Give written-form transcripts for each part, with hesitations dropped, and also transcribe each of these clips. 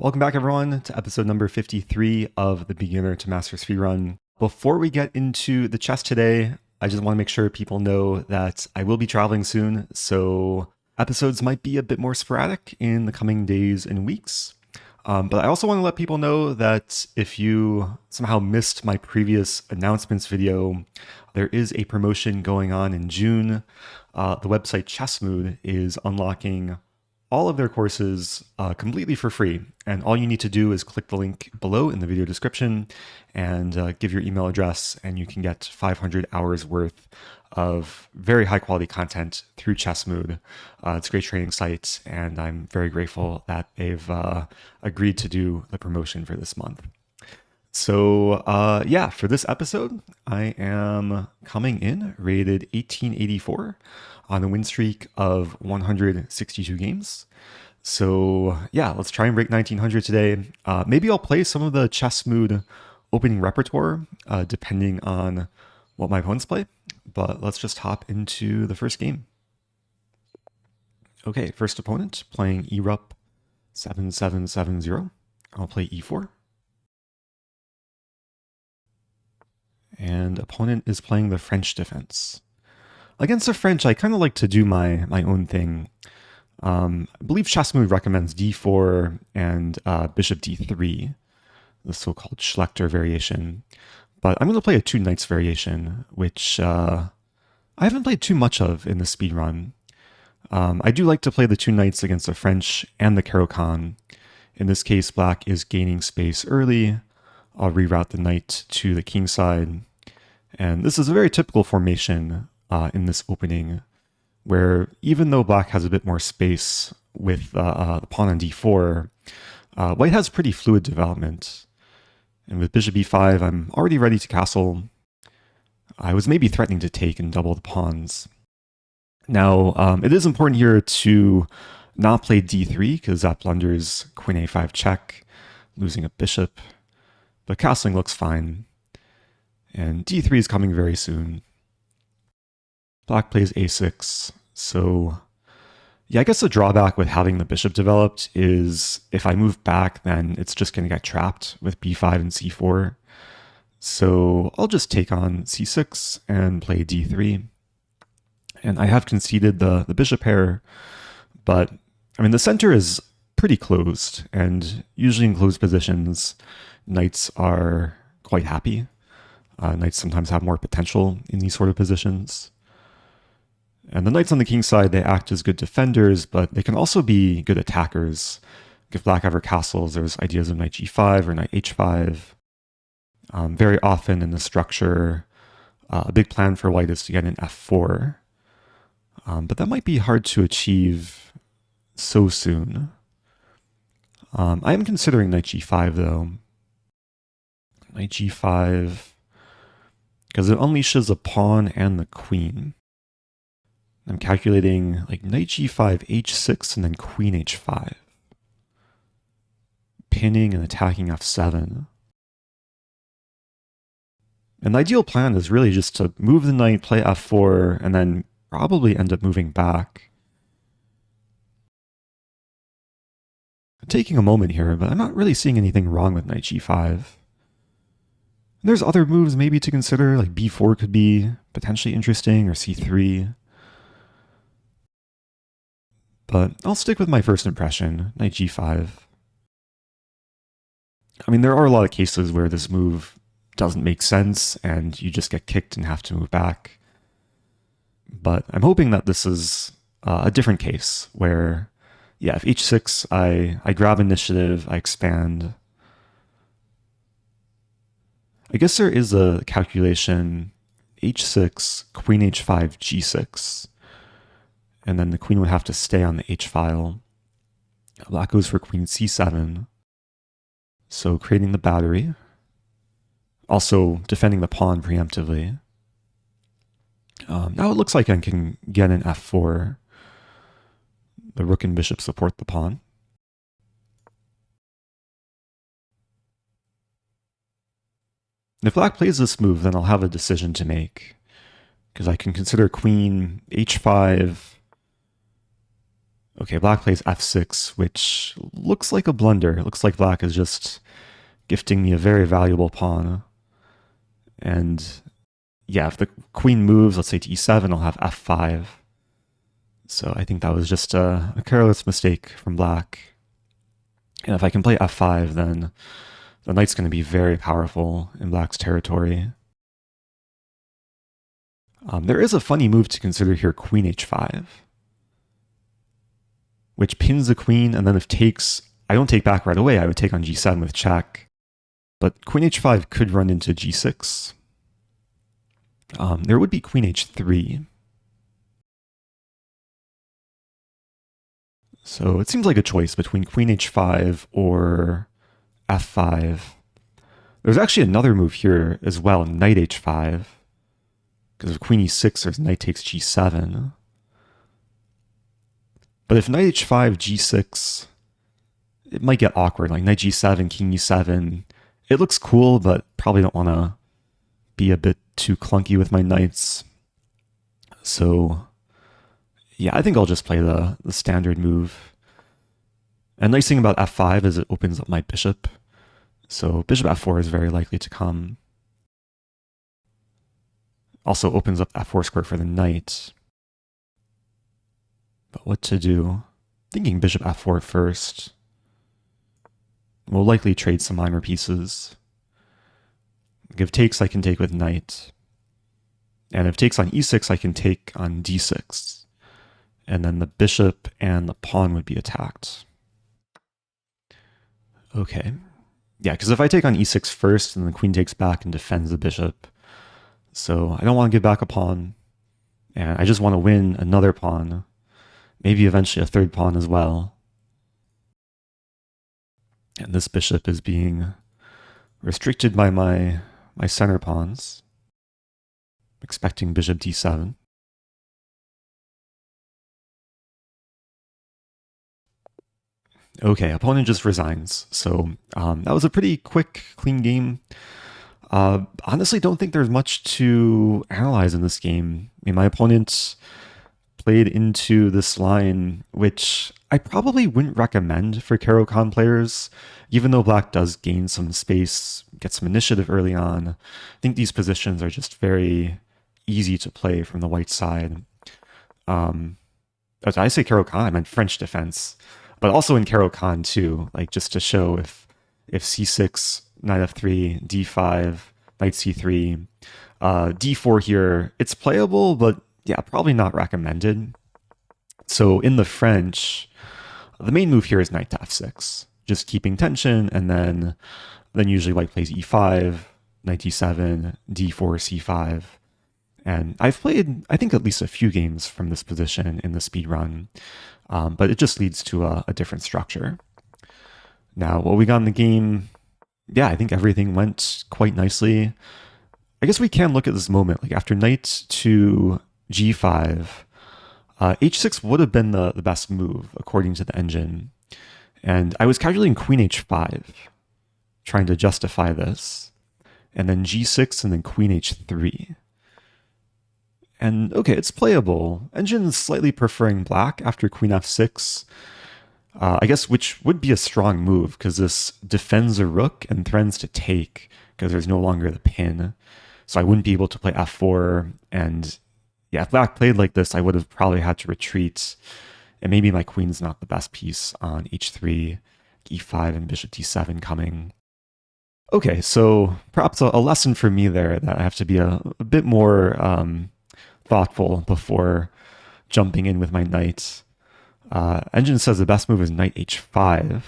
Welcome back, everyone, to episode number 53 of the Beginner to Master Speedrun. Before we get into the chess today, I just want to make sure people know that I will be traveling soon, so episodes might be a bit more sporadic in the coming days and weeks. But I also want to let people know that if you somehow missed my previous announcements video, there is a promotion going on in June. The website ChessMood is unlocking all of their courses completely for free. And all you need to do is click the link below in the video description and give your email address, and you can get 500 hours worth of very high quality content through ChessMood. It's a great training site, and I'm very grateful that they've agreed to do the promotion for this month. So yeah, for this episode, I am coming in rated 1884 on a win streak of 162 games. So yeah, let's try and break 1900 today. Maybe I'll play some of the ChessMood opening repertoire, depending on what my opponents play. But let's just hop into the first game. Okay, first opponent playing erup 7770. I'll play e4. And opponent is playing the French defense. Against the French, I kind of like to do my own thing. I believe ChessMood recommends d4 and bishop d3, the so-called Schlechter variation. But I'm going to play a two knights variation, which I haven't played too much of in the speedrun. I do like to play the two knights against the French and the Caro-Kann. In this case, black is gaining space early. I'll reroute the knight to the king side. And this is a very typical formation in this opening, where even though black has a bit more space with the pawn on d4, white has pretty fluid development. And with bishop e5, I'm already ready to castle. I was maybe threatening to take and double the pawns. Now, it is important here to not play d3, because that blunders queen a5 check, losing a bishop. But castling looks fine. And d3 is coming very soon. Black plays a6. So yeah, I guess the drawback with having the bishop developed is if I move back, then it's just going to get trapped with b5 and c4. So I'll just take on c6 and play d3. And I have conceded the bishop pair, but I mean, the center is pretty closed, and usually in closed positions, knights are quite happy. Knights sometimes have more potential in these sort of positions. And the knights on the king side, they act as good defenders, but they can also be good attackers. If black ever castles, there's ideas of knight g5 or knight h5. Very often in the structure, a big plan for white is to get an f4. But that might be hard to achieve so soon. I am considering knight g5 though. Knight g5, because it unleashes a pawn and the queen. I'm calculating like knight g5, h6, and then queen h5. Pinning and attacking f7. And the ideal plan is really just to move the knight, play f4, and then probably end up moving back. I'm taking a moment here, but I'm not really seeing anything wrong with knight g5. There's other moves maybe to consider, like b4 could be potentially interesting, or c3. But I'll stick with my first impression, knight g5. I mean, there are a lot of cases where this move doesn't make sense, and you just get kicked and have to move back. But I'm hoping that this is a different case, where, yeah, if h6, I grab initiative, I expand. I guess there is a calculation, h6, queen h5, g6. And then the queen would have to stay on the h file. Black goes for queen c7. So creating the battery. Also defending the pawn preemptively. Now it looks like I can get an f4. The rook and bishop support the pawn. And if black plays this move, then I'll have a decision to make. Because I can consider queen h5 Okay, black plays f6, which looks like a blunder. It looks like black is just gifting me a very valuable pawn. And yeah, if the queen moves, let's say to e7, I'll have f5. So I think that was just a careless mistake from black. And if I can play f5, then the knight's going to be very powerful in black's territory. There is a funny move to consider here, queen h5, which pins the queen, and then if takes, I don't take back right away, I would take on g7 with check. But queen h5 could run into g6. There would be queen h3. So it seems like a choice between queen h5 or f5. There's actually another move here as well, knight h5. Because of queen e6, there's knight takes g7. But if knight h5, g6, it might get awkward. Like knight g7, king e7. It looks cool, but probably don't want to be a bit too clunky with my knights. So yeah, I think I'll just play the standard move. And nice thing about f5 is it opens up my bishop. So bishop f4 is very likely to come. Also opens up f4 square for the knight. But what to do? Thinking bishop f4 first. We'll likely trade some minor pieces. If takes, I can take with knight. And if takes on e6, I can take on d6. And then the bishop and the pawn would be attacked. Okay. Yeah, because if I take on e6 first, then the queen takes back and defends the bishop. So I don't want to give back a pawn. And I just want to win another pawn. Maybe eventually a third pawn as well. And this bishop is being restricted by my center pawns. Expecting bishop d7. Okay, opponent just resigns. So that was a pretty quick, clean game. Honestly, don't think there's much to analyze in this game. I mean, my opponent played into this line, which I probably wouldn't recommend for Caro-Kann players, even though black does gain some space, get some initiative early on. I think these positions are just very easy to play from the white side. As I say Caro-Kann, I meant French defense, but also in Caro-Kann too, like just to show if c6, knight f3, d5, knight c3, d4 here, it's playable, but yeah, probably not recommended. So in the French, the main move here is knight to f6, just keeping tension, and then usually white plays e5, knight d7, d4, c5. And I've played, I think, at least a few games from this position in the speedrun, but it just leads to a different structure. Now, what we got in the game, yeah, I think everything went quite nicely. I guess we can look at this moment, like after knight to g5, h6 would have been the best move, according to the engine. And I was calculating queen h5, trying to justify this, and then g6 and then queen h3. And okay, it's playable. Engine's slightly preferring black after queen f6. I guess which would be a strong move because this defends a rook and threatens to take because there's no longer the pin. So I wouldn't be able to play f4. And yeah, if black played like this, I would have probably had to retreat. And maybe my queen's not the best piece on h3, e5, and bishop d7 coming. Okay, so perhaps a lesson for me there that I have to be a bit more thoughtful before jumping in with my knight. Engine says the best move is knight h5,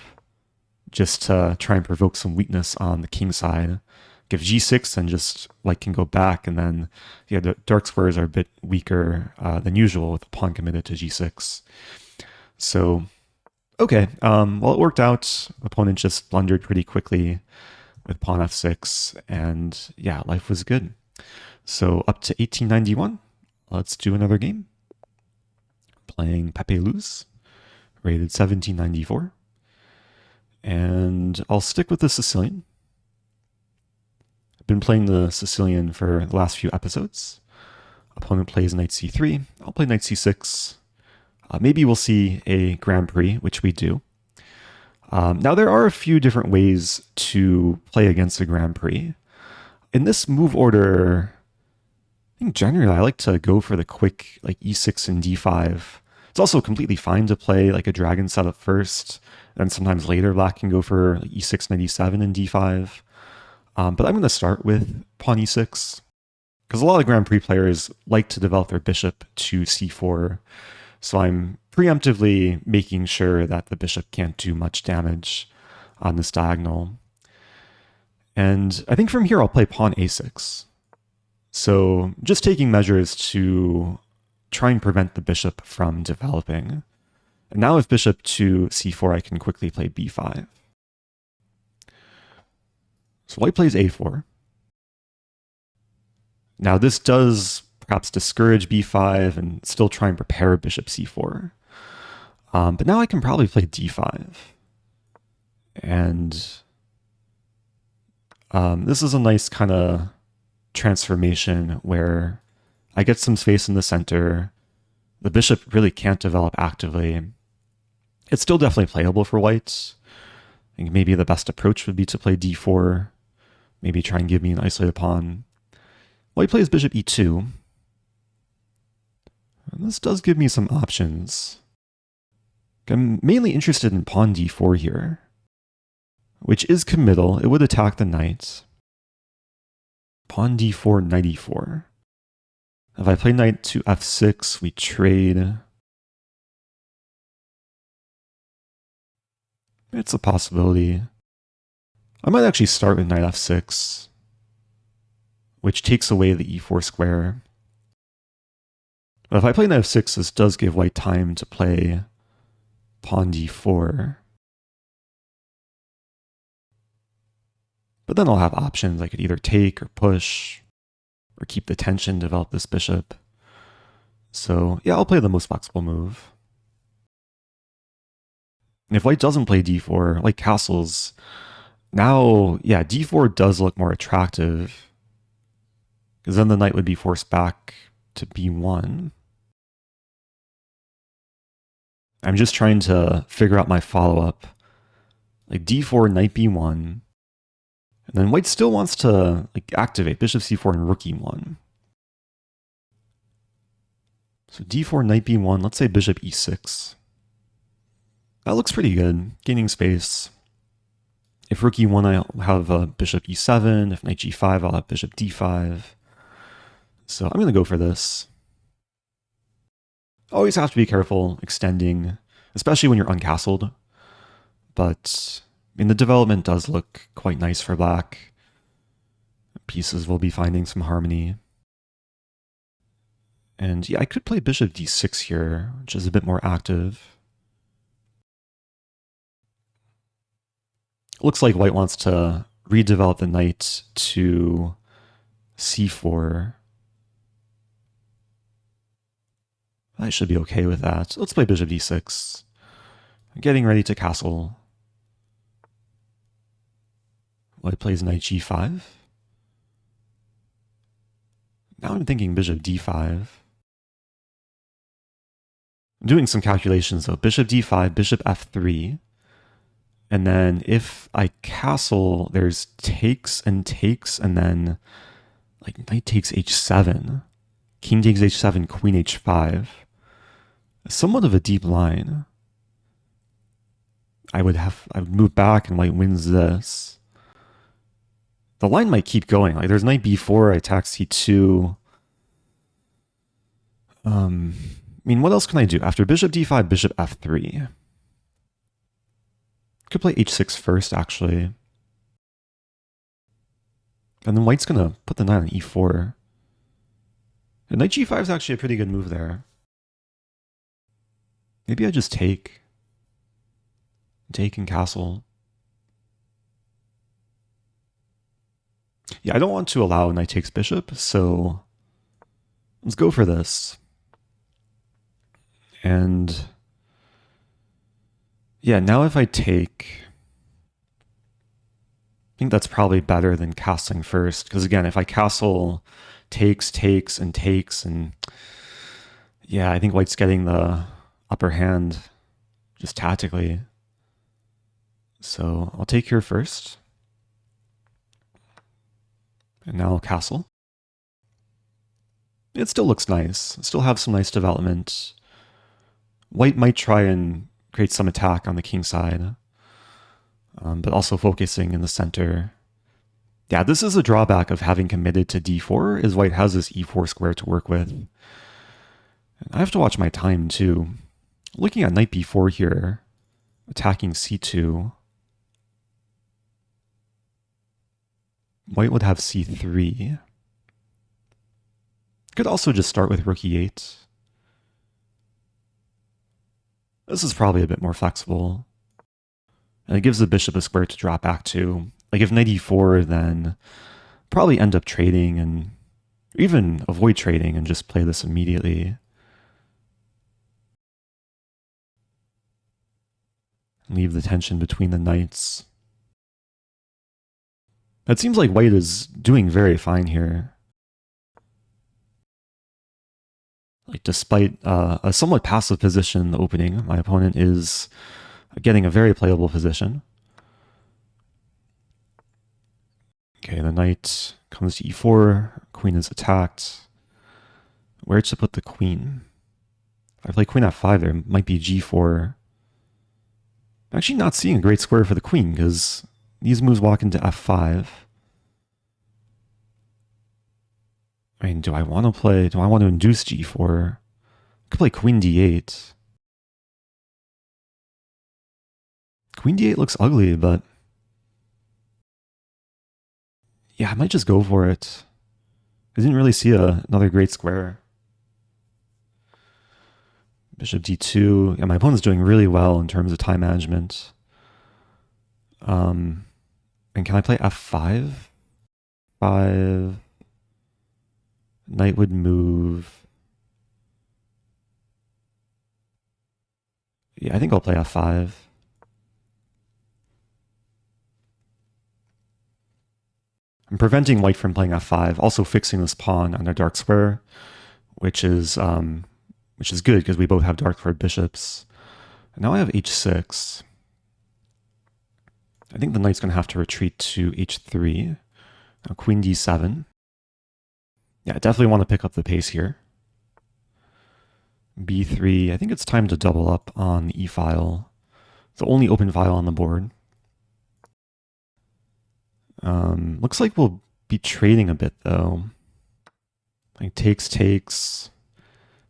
just to try and provoke some weakness on the king side. Give g6 and just like can go back, and then yeah, the dark squares are a bit weaker than usual with the pawn committed to g6. So okay, well it worked out. Opponent just blundered pretty quickly with pawn f6, and yeah, life was good. So up to 1891. Let's do another game. Playing Pepe Luz, rated 1794. And I'll stick with the Sicilian. I've been playing the Sicilian for the last few episodes. Opponent plays knight c3. I'll play knight c6. Maybe we'll see a Grand Prix, which we do. Now, there are a few different ways to play against a Grand Prix. In this move order, I think generally I like to go for the quick like e6 and d5. It's also completely fine to play like a dragon setup first, and sometimes later black can go for like e6 and e7 and d5. But I'm going to start with pawn e6, because a lot of Grand Prix players like to develop their bishop to c4, so I'm preemptively making sure that the bishop can't do much damage on this diagonal. And I think from here I'll play pawn a6. So just taking measures to try and prevent the bishop from developing. And now with bishop to c4, I can quickly play b5. So white plays a4. Now this does perhaps discourage b5 and still try and prepare bishop c4. But now I can probably play d5. And this is a nice kind of transformation where I get some space in the center. The bishop really can't develop actively. It's still definitely playable for white. I think maybe the best approach would be to play d4, maybe try and give me an isolated pawn. White plays bishop e2. And this does give me some options. I'm mainly interested in pawn d4 here, which is committal. It would attack the knight. Pawn d4, knight e4. If I play knight to f6, we trade. It's a possibility. I might actually start with knight f6, which takes away the e4 square. But if I play knight f6, this does give white time to play pawn d4. But then I'll have options. I could either take or push, or keep the tension, develop this bishop. So yeah, I'll play the most flexible move. And if white doesn't play d4, like castles, now, yeah, d4 does look more attractive, because then the knight would be forced back to b1. I'm just trying to figure out my follow-up. Like d4, knight b1, and then white still wants to like activate bishop c4 and rook e1. So d4, knight b1, let's say bishop e6. That looks pretty good, gaining space. If rook e1, I'll have bishop e7. If knight g5, I'll have bishop d5. So I'm going to go for this. Always have to be careful extending, especially when you're uncastled. But I mean, the development does look quite nice for black. Pieces will be finding some harmony. And yeah, I could play bishop d6 here, which is a bit more active. Looks like white wants to redevelop the knight to c4. I should be okay with that. Let's play bishop d6. I'm getting ready to castle. White plays knight g5. Now I'm thinking bishop d5. I'm doing some calculations though. Bishop d5, bishop f3. And then if I castle, there's takes, and then like knight takes h7. King takes h7, queen h5. Somewhat of a deep line. I would move back and white wins this. The line might keep going. Like there's knight b4, I attack c2. I mean, what else can I do? After bishop d5, bishop f3. Could play h6 first, actually. And then white's going to put the knight on e4. And knight g5 is actually a pretty good move there. Maybe I just take. Take and castle. Yeah, I don't want to allow knight takes bishop, so let's go for this. And yeah, now if I take, I think that's probably better than castling first, because again, if I castle takes, and yeah, I think white's getting the upper hand just tactically. So I'll take here first. And now castle. It still looks nice. Still have some nice development. White might try and create some attack on the king side, but also focusing in the center. Yeah, this is a drawback of having committed to d4, is white has this e4 square to work with. And I have to watch my time too. Looking at knight b4 here, attacking c2. White would have c3. Could also just start with rook e8. This is probably a bit more flexible. And it gives the bishop a square to drop back to. Like if knight e4, then probably end up trading and even avoid trading and just play this immediately. Leave the tension between the knights. It seems like white is doing very fine here. Like despite a somewhat passive position in the opening, my opponent is getting a very playable position. Okay, the knight comes to e4, queen is attacked. Where to put the queen? If I play queen f5, there might be g4. I'm actually not seeing a great square for the queen because these moves walk into f5. I mean, do I want to induce g4? I could play queen d8. Queen d8 looks ugly, but yeah, I might just go for it. I didn't really see another great square. Bishop d2. Yeah, my opponent's doing really well in terms of time management. And can I play f5? 5. Knight would move. Yeah, I think I'll play f5. I'm preventing white from playing f5, also fixing this pawn on their dark square, which is good because we both have dark squared bishops. And now I have h6. I think the knight's going to have to retreat to h3. Now queen d7. Yeah, I definitely want to pick up the pace here. b3. I think it's time to double up on the e-file. It's the only open file on the board. Looks like we'll be trading a bit though. Like takes.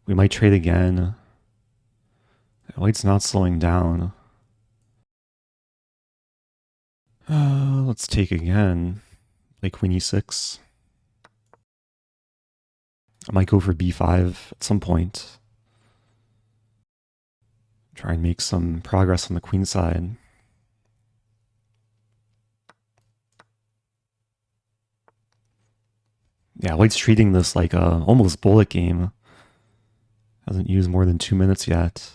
We might trade again. White's not slowing down. Let's take again. Play queen e6. I might go for b5 at some point. Try and make some progress on the queen side. Yeah, white's treating this like a almost bullet game. Hasn't used more than 2 minutes yet.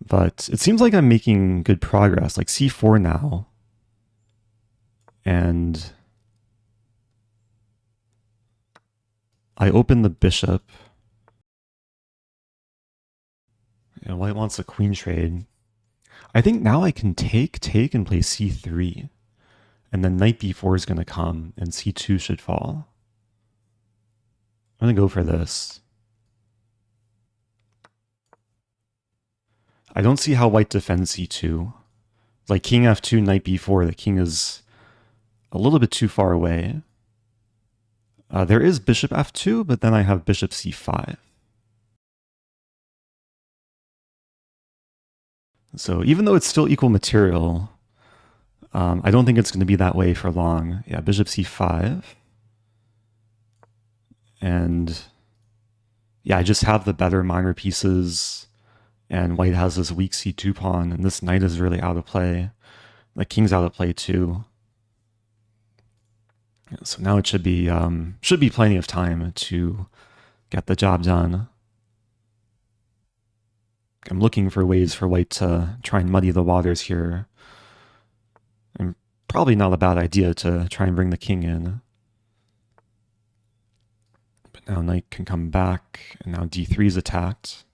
But it seems like I'm making good progress. Like c4 now. And I open the bishop. And white wants a queen trade. I think now I can take, and play c3. And then knight b4 is going to come, and c2 should fall. I'm going to go for this. I don't see how white defends c2. Like king f2, knight b4, the king is a little bit too far away. There is bishop f2, but then I have bishop c5. So even though it's still equal material, I don't think it's going to be that way for long. Yeah, bishop c5. And yeah, I just have the better minor pieces, and white has this weak c2 pawn, and this knight is really out of play. The king's out of play too. So now it should be plenty of time to get the job done. I'm looking for ways for white to try and muddy the waters here. And probably not a bad idea to try and bring the king in. But now knight can come back, and now d3 is attacked.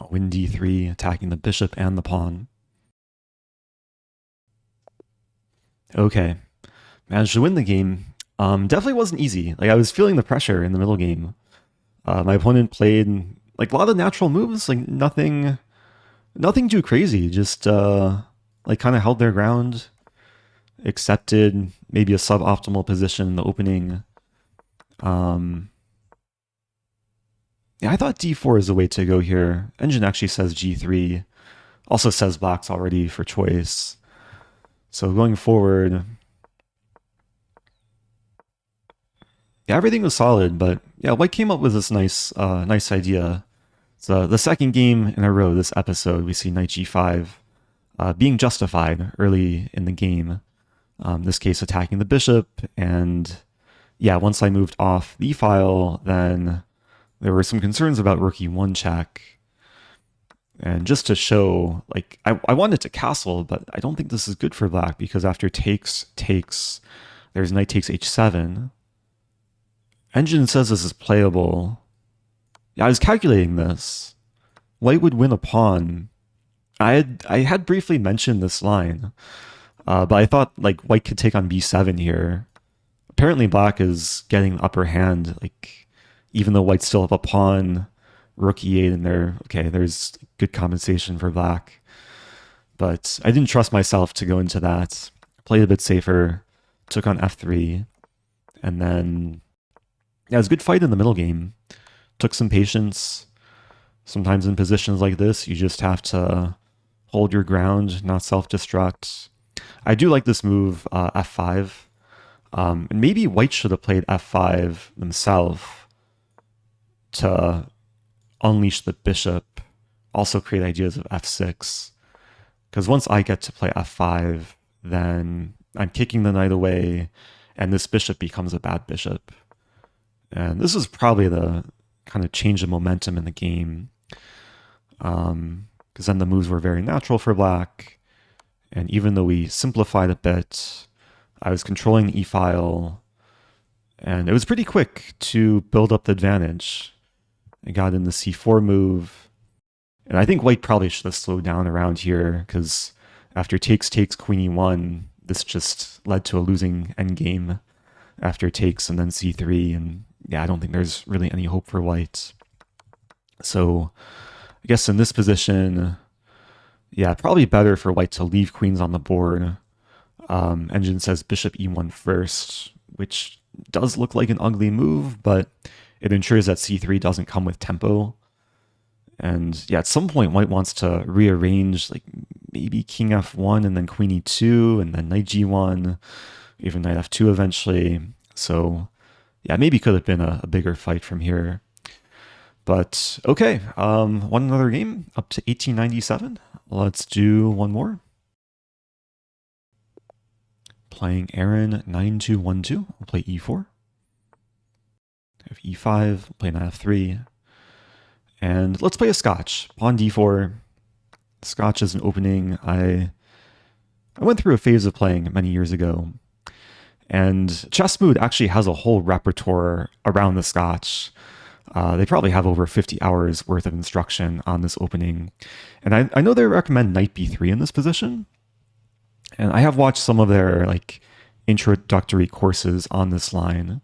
Win d3, attacking the bishop and the pawn. Okay, managed to win the game. Definitely wasn't easy. Like I was feeling the pressure in the middle game. My opponent played like a lot of natural moves, like nothing too crazy. Just like kind of held their ground, accepted maybe a suboptimal position in the opening. Yeah, I thought d4 is the way to go here. Engine actually says g3. Also says black's already for choice. So going forward, yeah, everything was solid, but yeah, white came up with this nice idea. So the second game in a row this episode, we see knight g5 being justified early in the game. This case attacking the bishop, and yeah, once I moved off the file, then there were some concerns about rook e1 check. And just to show, like, I wanted to castle, but I don't think this is good for black because after takes, there's knight takes h7. Engine says this is playable. Yeah, I was calculating this. White would win a pawn. I had briefly mentioned this line, but I thought like white could take on b7 here. Apparently black is getting the upper hand, like even though white still have a pawn, rook e8 in there. Okay, there's good compensation for black. But I didn't trust myself to go into that. Played a bit safer, took on f3, and then yeah, it was a good fight in the middle game. Took some patience. Sometimes in positions like this, you just have to hold your ground, not self-destruct. I do like this move, f5. And maybe white should have played f5 themselves to unleash the bishop, also create ideas of f6. Because once I get to play f5, then I'm kicking the knight away, and this bishop becomes a bad bishop. And this is probably the kind of change of momentum in the game. Because then the moves were very natural for black. And even though we simplified a bit, I was controlling the e-file. And it was pretty quick to build up the advantage. I got in the c4 move. And I think white probably should have slowed down around here, because after takes queen e1, this just led to a losing endgame after takes and then c3. And yeah, I don't think there's really any hope for white. So I guess in this position, yeah, probably better for white to leave queens on the board. Engine says bishop e1 first, which does look like an ugly move, but it ensures that c3 doesn't come with tempo. And yeah, at some point, white wants to rearrange, like maybe king f1 and then queen e2 and then knight g1, even knight f2 eventually. So yeah, maybe could have been a bigger fight from here. But okay, won another game up to 1897. Let's do one more. Playing Aaron 9212. We'll play e4. Have e5, play knight f3. And let's play a Scotch. Pawn d4. Scotch is an opening I went through a phase of playing many years ago. And ChessMood actually has a whole repertoire around the Scotch. They probably have over 50 hours worth of instruction on this opening. And I know they recommend knight b3 in this position. And I have watched some of their like introductory courses on this line.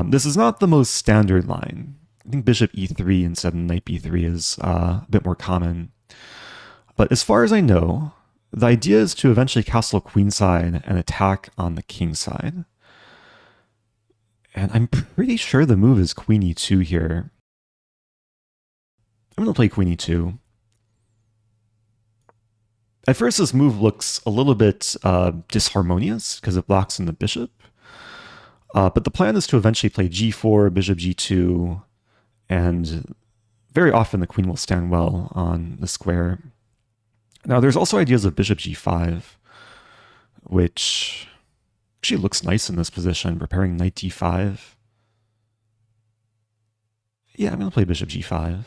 This is not the most standard line. I think bishop e3 instead of knight b3 is a bit more common. But as far as I know, the idea is to eventually castle queenside and attack on the king side. And I'm pretty sure the move is queen e2 here. I'm going to play queen e2. At first, this move looks a little bit disharmonious because it blocks in the bishop. But the plan is to eventually play g4, bishop g2, and very often the queen will stand well on the square. Now, there's also ideas of bishop g5, which actually looks nice in this position, preparing knight d5. Yeah, I'm going to play bishop g5.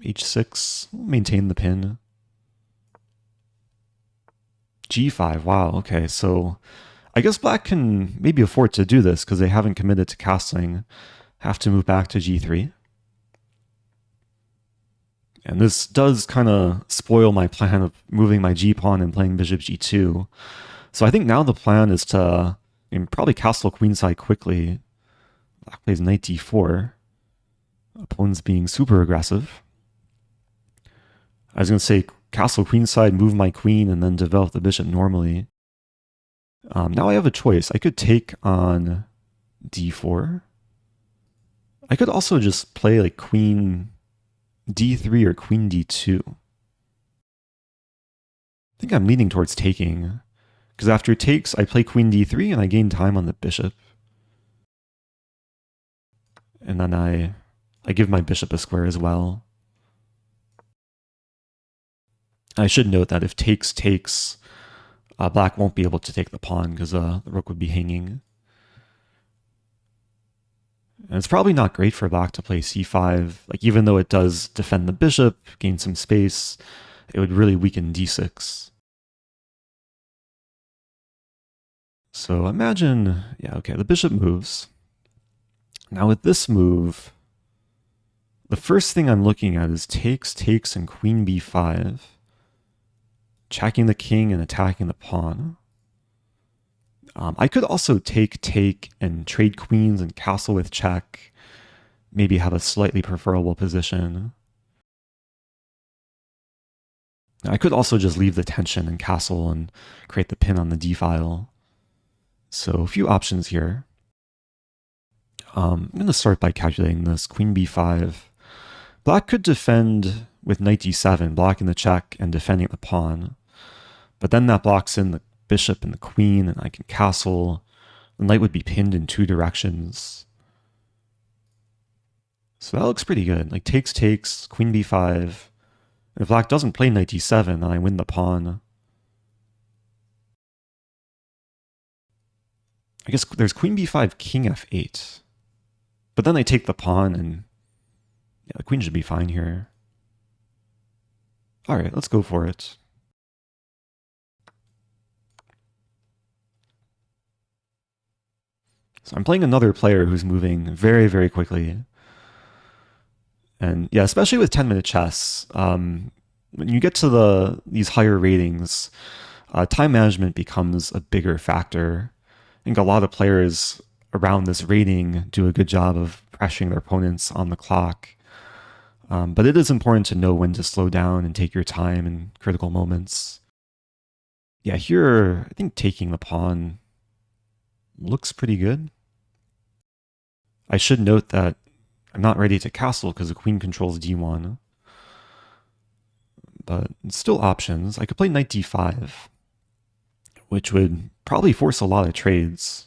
h6, maintain the pin. g5, wow, okay, so I guess black can maybe afford to do this because they haven't committed to castling. have to move back to g3. And this does kind of spoil my plan of moving my g-pawn and playing bishop g2. So I think now the plan is to probably castle queenside quickly. Black plays knight d4. Opponent's being super aggressive. I was going to say castle queenside, move my queen, and then develop the bishop normally. Now I have a choice. I could take on d4. I could also just play like queen d3 or queen d2. I think I'm leaning towards taking, because after takes, I play queen d3 and I gain time on the bishop. And then I give my bishop a square as well. I should note that if takes, black won't be able to take the pawn because the rook would be hanging. And it's probably not great for black to play c5. Like, even though it does defend the bishop, gain some space, it would really weaken d6. So imagine, yeah, okay, the bishop moves. Now with this move, the first thing I'm looking at is takes, and queen b5. Checking the king and attacking the pawn. I could also take, and trade queens and castle with check. Maybe have a slightly preferable position. I could also just leave the tension and castle and create the pin on the d file. So a few options here. I'm going to start by calculating this. Queen b5. Black could defend with knight d7, blocking the check and defending the pawn. But then that blocks in the bishop and the queen, and I can castle. The knight would be pinned in two directions. So that looks pretty good. Like takes, queen b5. And if black doesn't play knight d7, then I win the pawn. I guess there's queen b5, king f8. But then I take the pawn, and yeah, the queen should be fine here. All right, let's go for it. So I'm playing another player who's moving very, very quickly. And yeah, especially with 10-minute chess, when you get to these higher ratings, time management becomes a bigger factor. I think a lot of players around this rating do a good job of pressuring their opponents on the clock. But it is important to know when to slow down and take your time in critical moments. Yeah, here, I think taking the pawn looks pretty good. I should note that I'm not ready to castle because the queen controls d1. But still options. I could play knight d5, which would probably force a lot of trades.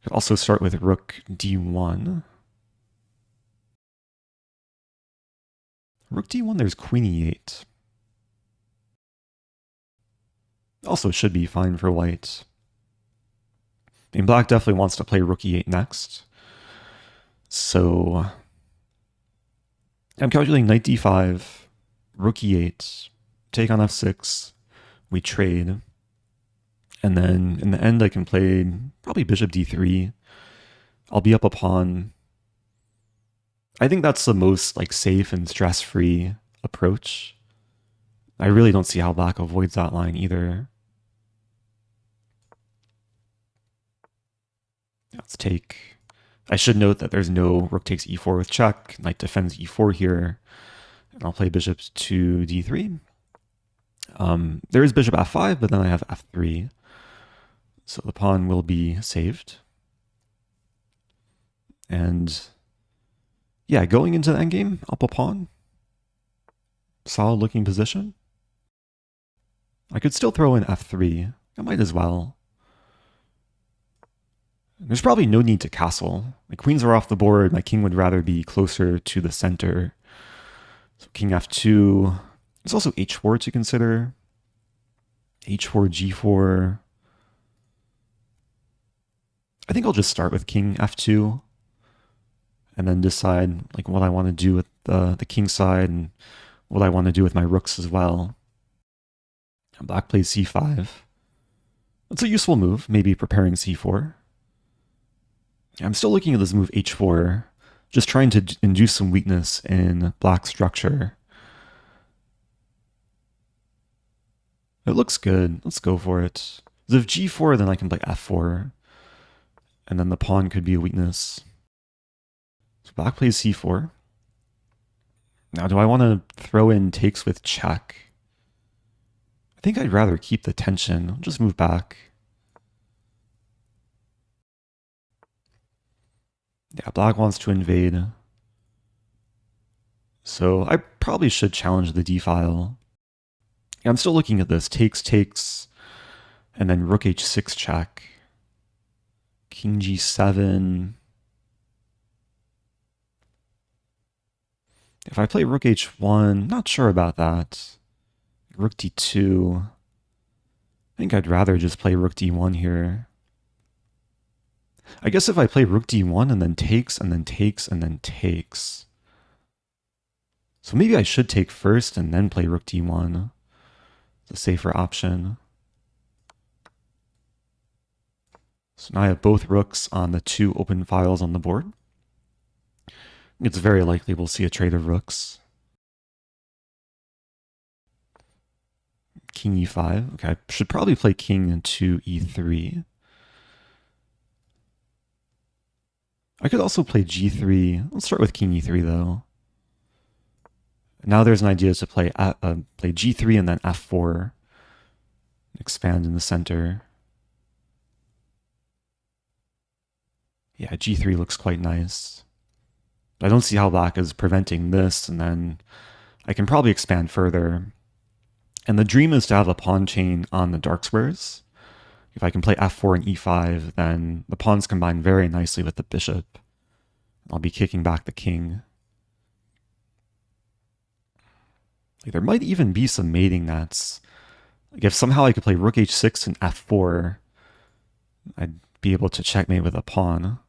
Could also start with rook d1. Rook d1, there's queen e8. Also should be fine for white. I mean, black definitely wants to play rook e8 next. So I'm calculating knight d5, rook e8, take on f6, we trade. And then in the end I can play probably bishop d3. I'll be up a pawn. I think that's the most like safe and stress-free approach. I really don't see how black avoids that line either. Let's take. I should note that there's no rook takes e4 with check. Knight defends e4 here. And I'll play bishop to d3. There is bishop f5, but then I have f3. So the pawn will be saved. And yeah, going into the endgame, up a pawn. Solid looking position. I could still throw in f3. I might as well. There's probably no need to castle. My queens are off the board. My king would rather be closer to the center. So king f2. There's also h4 to consider. h4, g4. I think I'll just start with king f2 and then decide like what I want to do with the king side and what I want to do with my rooks as well. Black plays c5. That's a useful move, maybe preparing c4. I'm still looking at this move h4, just trying to induce some weakness in black structure. It looks good. Let's go for it. So if g4, then I can play f4, and then the pawn could be a weakness. So black plays c4. Now, do I want to throw in takes with check? I think I'd rather keep the tension. I'll just move back. Yeah, black wants to invade. So I probably should challenge the d-file. Yeah, I'm still looking at this. Takes, and then rook h6 check. King g7. If I play rook h1, not sure about that. Rook d2. I think I'd rather just play rook d1 here. I guess if I play rook d1 and then takes, and then takes, and then takes. So maybe I should take first and then play rook d1. It's a safer option. So now I have both rooks on the two open files on the board. It's very likely we'll see a trade of rooks. King e5. Okay, I should probably play king into e3. I could also play g3. Let's start with king e3 though. Now there's an idea to play g3 and then f4. Expand in the center. Yeah, g3 looks quite nice. But I don't see how black is preventing this, and then I can probably expand further. And the dream is to have a pawn chain on the dark squares. If I can play f4 and e5, then the pawns combine very nicely with the bishop. I'll be kicking back the king. Like, there might even be some mating nets. Like, if somehow I could play rook h6 and f4, I'd be able to checkmate with a pawn.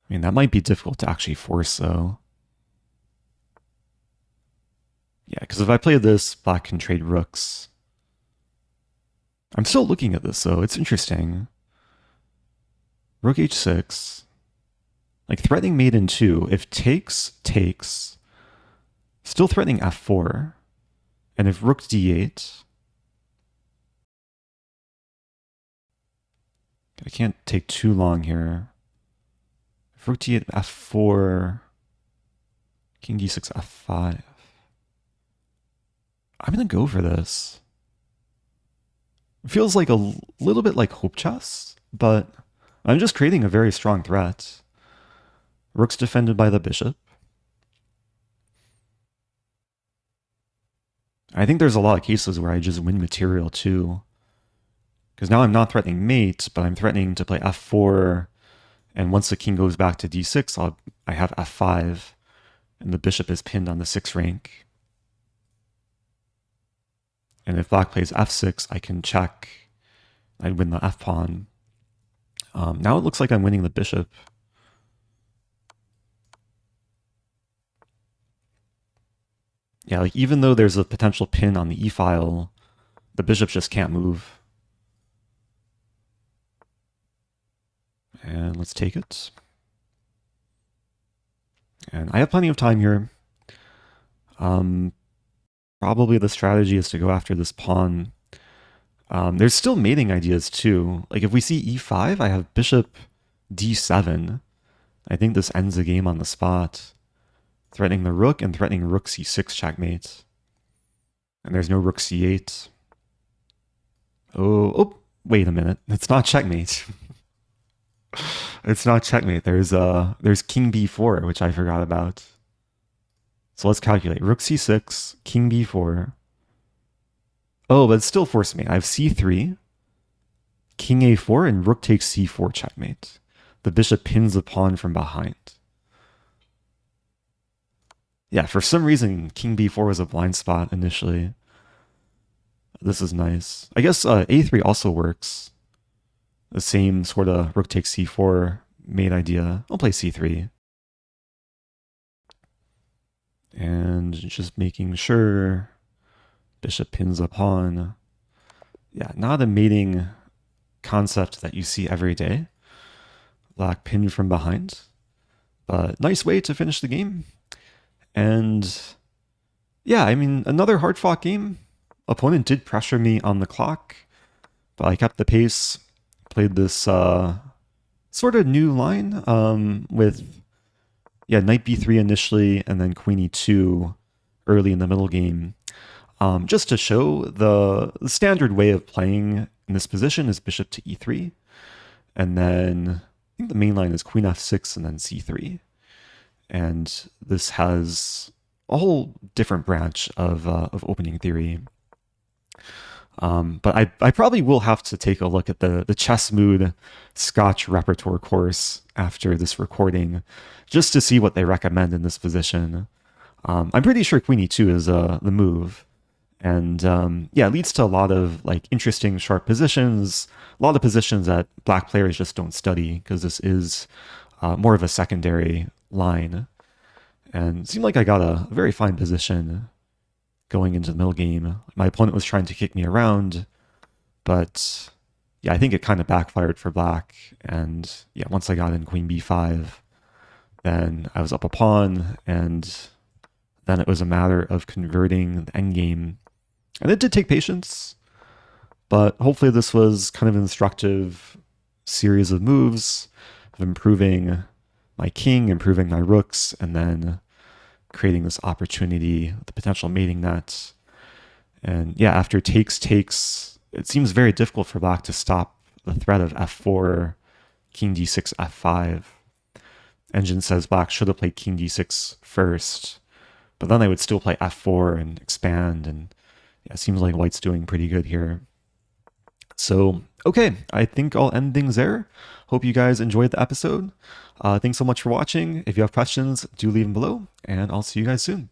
I mean, that might be difficult to actually force, though. Yeah, because if I play this, black can trade rooks. I'm still looking at this, though. It's interesting. Rook h6. Like, threatening mate in 2. If takes, takes. Still threatening f4. And if rook d8... I can't take too long here. If rook d8, f4... King d6, f5... I'm going to go for this. It feels like a little bit like hope chess, but I'm just creating a very strong threat. Rook's defended by the bishop. I think there's a lot of cases where I just win material too. Because now I'm not threatening mate, but I'm threatening to play f4, and once the king goes back to d6, I have f5, and the bishop is pinned on the 6th rank. And if black plays f6, I can check. I win the f-pawn. Now it looks like I'm winning the bishop. Yeah, like even though there's a potential pin on the e-file, the bishop just can't move. And let's take it. And I have plenty of time here. Probably the strategy is to go after this pawn. There's still mating ideas too. Like if we see e5, I have bishop d7. I think this ends the game on the spot. Threatening the rook and threatening rook c6 checkmate. And there's no rook c8. Oh, wait a minute. It's not checkmate. It's not checkmate. There's king b4, which I forgot about. So let's calculate. Rook c6, king b4. Oh, but it's still forced mate. I have c3, king a4, and rook takes c4 checkmate. The bishop pins the pawn from behind. Yeah, for some reason, king b4 was a blind spot initially. This is nice. I guess a3 also works. The same sort of rook takes c4 mate idea. I'll play c3. And just making sure bishop pins a pawn. Yeah, not a mating concept that you see every day. Black pinned from behind, but nice way to finish the game. And yeah, I mean, another hard-fought game. Opponent did pressure me on the clock, but I kept the pace, played this sort of new line with, yeah, knight b3 initially, and then queen e2 early in the middle game. Just to show the standard way of playing in this position is bishop to e3, and then I think the main line is queen f6 and then c3. And this has a whole different branch of opening theory. But I probably will have to take a look at the ChessMood Scotch repertoire course after this recording, just to see what they recommend in this position. I'm pretty sure queen e2 is the move. And yeah, it leads to a lot of like interesting sharp positions, a lot of positions that black players just don't study because this is more of a secondary line. And it seemed like I got a very fine position going into the middle game. My opponent was trying to kick me around, but yeah, I think it kind of backfired for black. And yeah, once I got in queen b5, then I was up a pawn, and then it was a matter of converting the endgame. And it did take patience, but hopefully this was kind of an instructive series of moves of improving my king, improving my rooks, and then creating this opportunity, the potential mating net. And yeah, after takes, it seems very difficult for black to stop the threat of f4, king d6, f5. Engine says black should have played king d6 first, but then they would still play f4 and expand, and yeah, it seems like white's doing pretty good here. So, okay, I think I'll end things there. Hope you guys enjoyed the episode. Thanks so much for watching. If you have questions, do leave them below, and I'll see you guys soon.